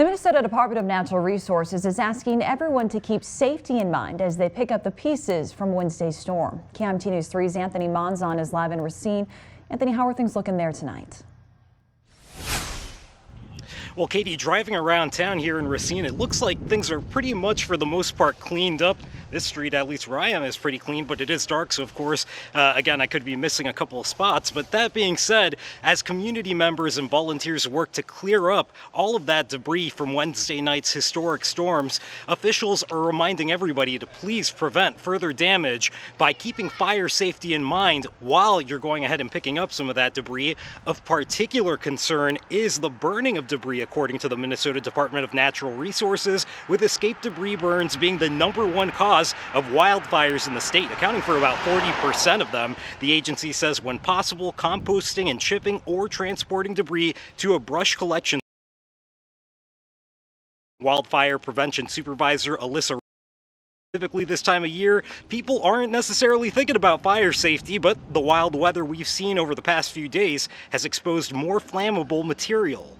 The Minnesota Department of Natural Resources is asking everyone to keep safety in mind as they pick up the pieces from Wednesday's storm. KIMT News 3's Anthony Monzon is live in Racine. Anthony, how are things looking there tonight? Well, Katie, driving around town here in Racine, it looks like things are pretty much for the most part cleaned up. This street, at least where I am, is pretty clean, but it is dark. So, of course, again, I could be missing a couple of spots. But that being said, as community members and volunteers work to clear up all of that debris from Wednesday night's historic storms, officials are reminding everybody to please prevent further damage by keeping fire safety in mind while you're going ahead and picking up some of that debris. Of particular concern is the burning of debris, according to the Minnesota Department of Natural Resources, with escape debris burns being the #1 cause of wildfires in the state, accounting for about 40% of them. The agency says when possible, composting and shipping or transporting debris to a brush collection. Wildfire prevention supervisor Alyssa. Typically this time of year, people aren't necessarily thinking about fire safety, but the wild weather we've seen over the past few days has exposed more flammable material.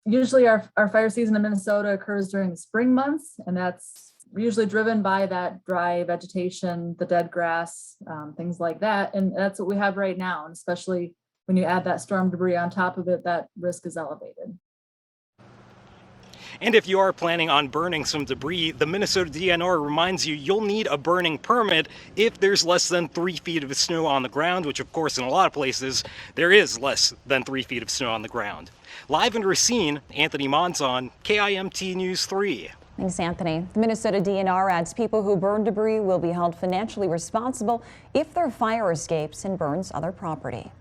Usually our fire season in Minnesota occurs during the spring months, and that's usually driven by that dry vegetation, the dead grass, things like that. And that's what we have right now. And especially when you add that storm debris on top of it, that risk is elevated. And if you are planning on burning some debris, the Minnesota DNR reminds you you'll need a burning permit if there's less than 3 feet of snow on the ground, which of course in a lot of places there is less than 3 feet of snow on the ground. Live in Racine, Anthony Monzon, KIMT News 3. Thanks, Anthony. The Minnesota DNR adds people who burn debris will be held financially responsible if their fire escapes and burns other property.